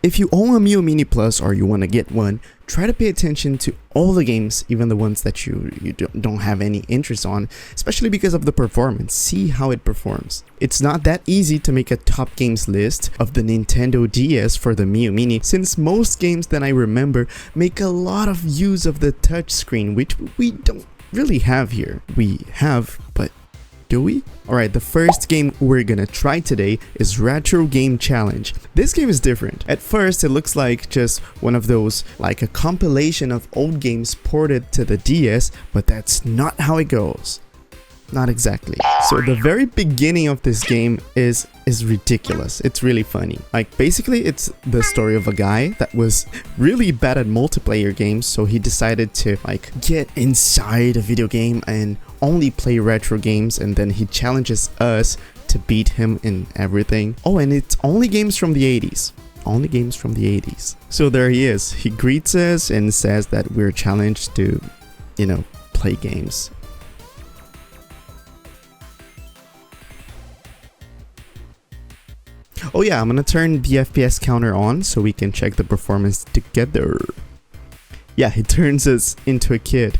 If you own a Miyoo Mini Plus or you want to get one, try to pay attention to all the games, even the ones that you don't have any interest on, especially because of the performance. See how it performs. It's not that easy to make a top games list of the Nintendo DS for the Miyoo Mini, since most games that I remember make a lot of use of the touchscreen, which we don't really have here. We have, but do we? Alright, the first game we're gonna try today is Retro Game Challenge. This game is different. At first it looks like just one of those, like a compilation of old games ported to the DS, but that's not how it goes. Not exactly. So the very beginning of this game is ridiculous. It's really funny. Like basically it's the story of a guy that was really bad at multiplayer games, so he decided to like get inside a video game and only play retro games, and then he challenges us to beat him in everything. Oh, and it's only games from the 80s. Only games from the 80s. So there he is. He greets us and says that we're challenged to, you know, play games. Oh yeah, I'm gonna turn the FPS counter on so we can check the performance together. Yeah, he turns us into a kid.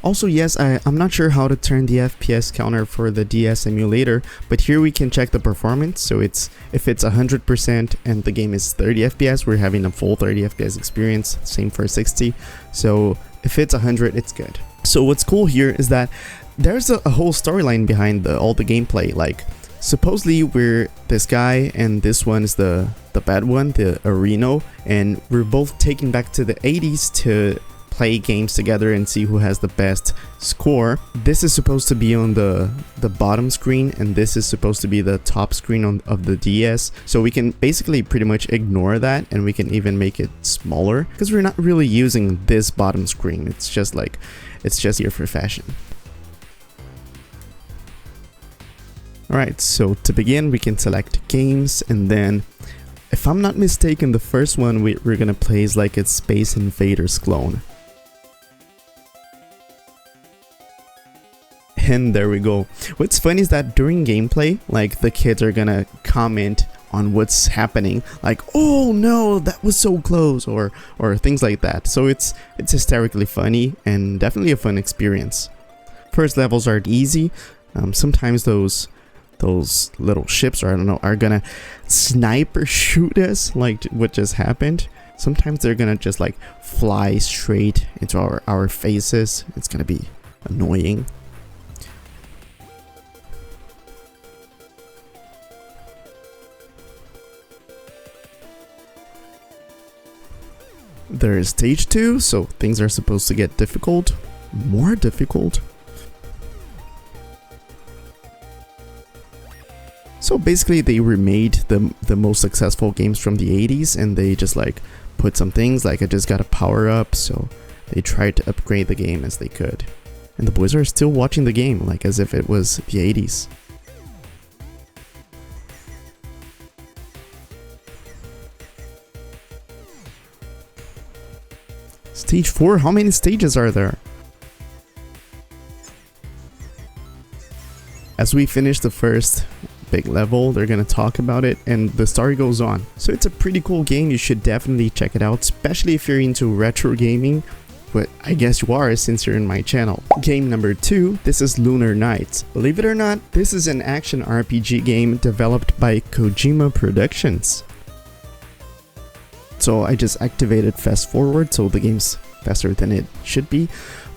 Also, yes, I'm not sure how to turn the FPS counter for the DS emulator, but here we can check the performance. So if it's 100% and the game is 30 FPS, we're having a full 30 FPS experience, same for 60. So if it's 100, it's good. So what's cool here is that there's a whole storyline behind all the gameplay. Like, supposedly we're this guy and this one's the bad one, the Areno, and we're both taken back to the 80s to play games together and see who has the best score. This is supposed to be on the bottom screen, and this is supposed to be the top screen of the DS. So we can basically pretty much ignore that, and we can even make it smaller because we're not really using this bottom screen. It's just here for fashion. Alright, so to begin we can select games, and then if I'm not mistaken, the first one we're gonna play is like a Space Invaders clone. And there we go. What's funny is that during gameplay, like the kids are gonna comment on what's happening, like, oh no, that was so close, or things like that. So it's hysterically funny and definitely a fun experience. First levels are easy. Sometimes those little ships, or I don't know, are gonna sniper shoot us, like what just happened. Sometimes they're gonna just like fly straight into our faces. It's gonna be annoying. There is stage 2, so things are supposed to get difficult, more difficult. So basically they remade the most successful games from the 80s, and they just like put some things like I just got a power up, so they tried to upgrade the game as they could. And the boys are still watching the game like as if it was the 80s. Stage 4? How many stages are there? As we finish the first big level, they're gonna talk about it and the story goes on. So it's a pretty cool game. You should definitely check it out, especially if you're into retro gaming, but I guess you are since you're in my channel. Game number 2, this is Lunar Knights. Believe it or not, this is an action RPG game developed by Kojima Productions. So I just activated fast forward, so the game's faster than it should be.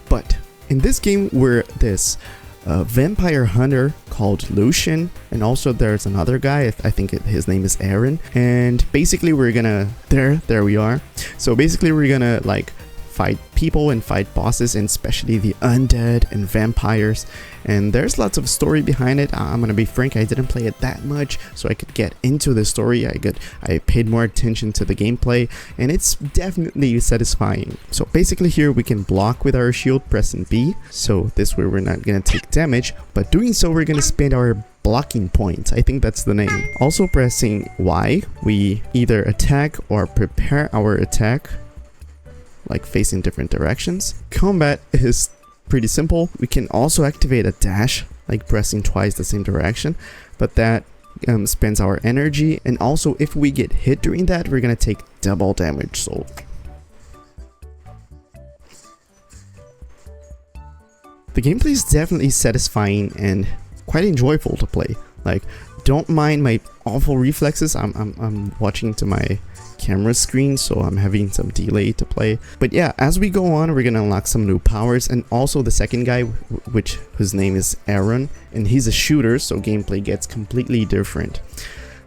But in this game, we're this vampire hunter called Lucian, and also there's another guy, I think his name is Aaron, and basically we're gonna there we are. So basically we're gonna like fight people and fight bosses, and especially the undead and vampires, and there's lots of story behind it. I'm gonna be frank, I didn't play it that much so I could get into the story. I paid more attention to the gameplay, and it's definitely satisfying. So basically here we can block with our shield pressing B, so this way we're not gonna take damage, but doing so we're gonna spend our blocking points. I think that's the name. Also pressing Y, we either attack or prepare our attack, like facing different directions. Combat is pretty simple. We can also activate a dash, like pressing twice the same direction, but that spends our energy, and also if we get hit during that, we're gonna take double damage. So the gameplay is definitely satisfying and quite enjoyable to play. Like, don't mind my awful reflexes. I'm watching to my camera screen, so I'm having some delay to play. But yeah, as we go on, we're gonna unlock some new powers, and also the second guy, whose name is Aaron, and he's a shooter, so gameplay gets completely different.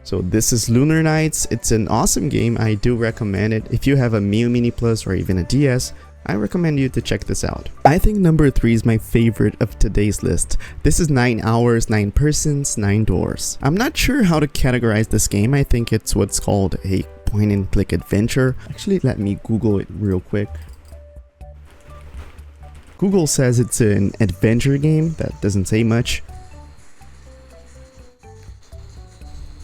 So this is Lunar Knights. It's an awesome game. I do recommend it. If you have a Miyoo Mini Plus or even a DS, I recommend you to check this out. I think number 3 is my favorite of today's list. This is 9 hours, 9 persons, 9 doors. I'm not sure how to categorize this game. I think it's what's called a point and click adventure. Actually, let me Google it real quick. Google says it's an adventure game. That doesn't say much.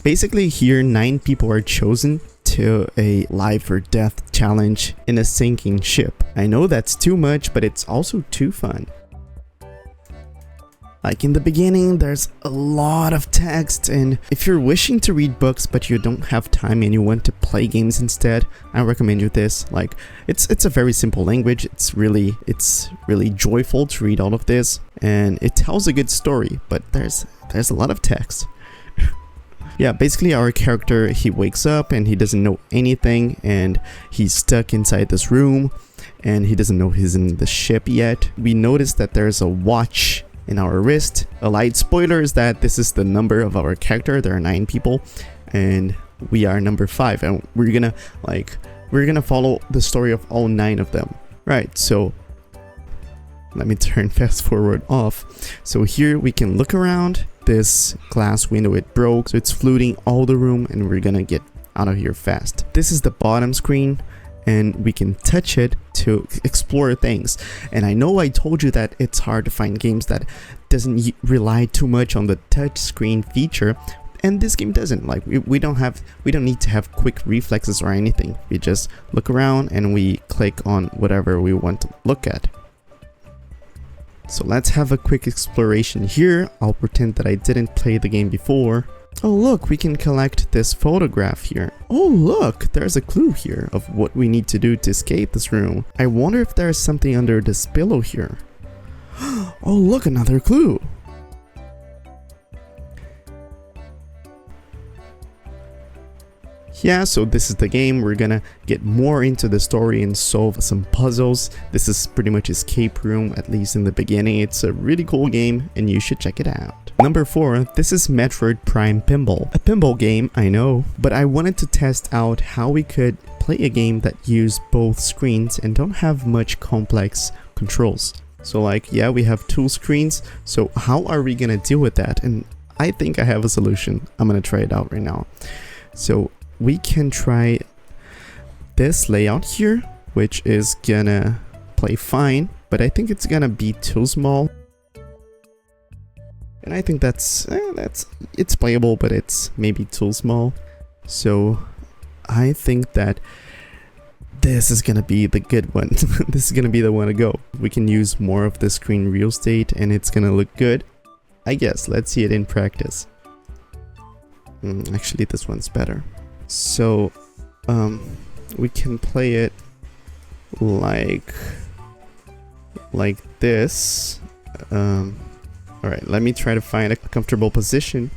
Basically here, 9 people are chosen to a life or death challenge in a sinking ship. I know that's too much, but it's also too fun. Like in the beginning, there's a lot of text, and if you're wishing to read books but you don't have time and you want to play games instead, I recommend you this. Like, it's a very simple language. It's really joyful to read all of this, and it tells a good story, but there's a lot of text. Yeah, basically our character, he wakes up and he doesn't know anything, and he's stuck inside this room, and he doesn't know he's in the ship yet. We notice that there's a watch in our wrist. A light spoiler is that this is the number of our character. There are 9 people, and we are number 5, and we're gonna follow the story of all 9 of them. Right, so let me turn fast forward off. So here we can look around. This glass window, it broke, so it's flooding all the room, and we're gonna get out of here fast. This is the bottom screen, and we can touch it to explore things. And I know I told you that it's hard to find games that doesn't rely too much on the touch screen feature, and this game doesn't. Like, we don't need to have quick reflexes or anything. We just look around and we click on whatever we want to look at. So let's have a quick exploration here. I'll pretend that I didn't play the game before. Oh look, we can collect this photograph here. Oh look, there's a clue here of what we need to do to escape this room. I wonder if there's something under this pillow here. Oh look, another clue. Yeah, so this is the game. We're gonna get more into the story and solve some puzzles. This is pretty much escape room, at least in the beginning. It's a really cool game and you should check it out. Number 4, this is Metroid Prime Pinball. A pinball game, I know, but I wanted to test out how we could play a game that used both screens and don't have much complex controls. So like, yeah, we have 2 screens, so how are we gonna deal with that? And I think I have a solution. I'm gonna try it out right now. So we can try this layout here, which is gonna play fine, but I think it's gonna be too small. And I think it's playable, but it's maybe too small. So I think that this is gonna be the good one. This is gonna be the one to go. We can use more of the screen real estate and it's gonna look good, I guess. Let's see it in practice. Actually, this one's better. So we can play it like this. Alright, let me try to find a comfortable position.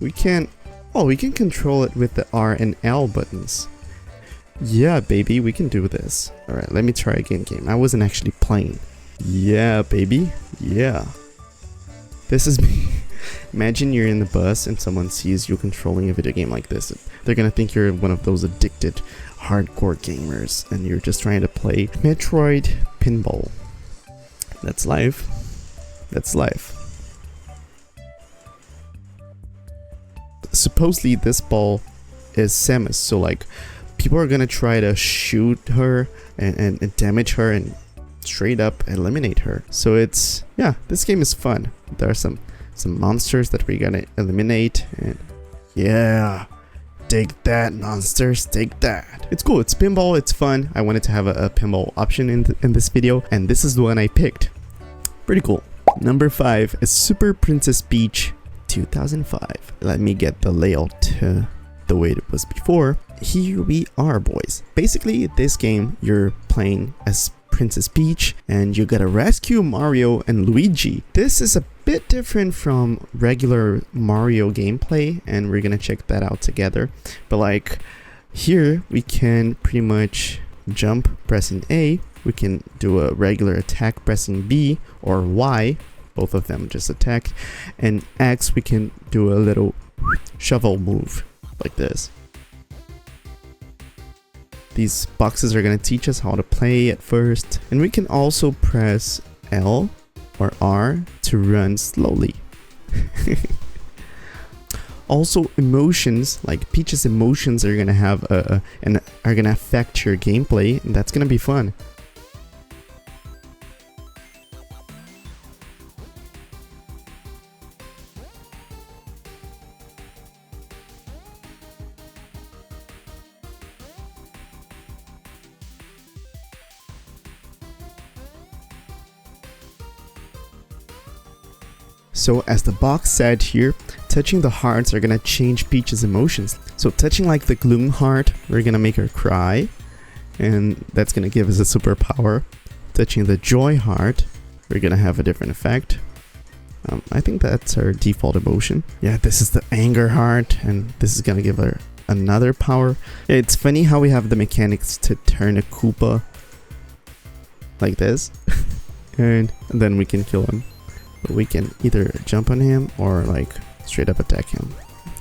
we can control it with the R and L buttons. Yeah, baby, we can do this. Alright, let me try again, game. I wasn't actually playing. Yeah, baby. Yeah. This is me. Imagine you're in the bus and someone sees you controlling a video game like this. They're gonna think you're one of those addicted hardcore gamers and you're just trying to play Metroid Pinball. That's life. That's life. Supposedly this ball is Samus, so like people are gonna try to shoot her and damage her and straight up eliminate her. So it's, yeah, this game is fun. There are some monsters that we're gonna eliminate, and yeah, take that, monsters, take that. It's cool, it's pinball, it's fun. I wanted to have a pinball option in this video, and this is the one I picked. Pretty cool. Number 5 is Super Princess Peach 2005. Let me get the layout to the way it was before. Here we are, boys. Basically, this game, you're playing as Princess Peach and you gotta rescue Mario and Luigi. This is a bit different from regular Mario gameplay, and we're gonna check that out together. But like here, we can pretty much jump pressing A. We can do a regular attack pressing B or Y. Both of them just attack. And X, we can do a little shovel move like this. These boxes are going to teach us how to play at first. And we can also press L or R to run slowly. Also, emotions, like Peach's emotions, are going to have and are going to affect your gameplay, and that's going to be fun. So as the box said here, touching the hearts are gonna change Peach's emotions. So touching like the gloom heart, we're gonna make her cry, and that's gonna give us a superpower. Touching the joy heart, we're gonna have a different effect. I think that's her default emotion. Yeah, this is the anger heart, and this is gonna give her another power. It's funny how we have the mechanics to turn a Koopa like this, and then we can kill him. We can either jump on him or like straight up attack him.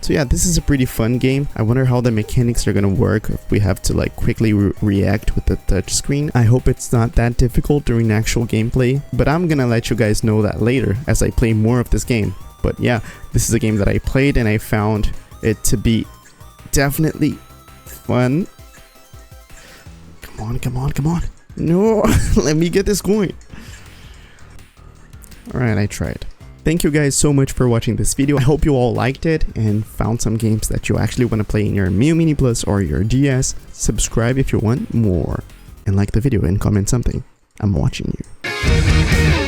So yeah, this is a pretty fun game. I wonder how the mechanics are gonna work if we have to like quickly react with the touchscreen. I hope it's not that difficult during actual gameplay, but I'm gonna let you guys know that later as I play more of this game. But yeah, this is a game that I played and I found it to be definitely fun. Come on, come on, come on. No, let me get this going. Alright, I tried. Thank you guys so much for watching this video. I hope you all liked it and found some games that you actually want to play in your Miyoo Mini Plus or your DS. Subscribe if you want more. And like the video and comment something. I'm watching you.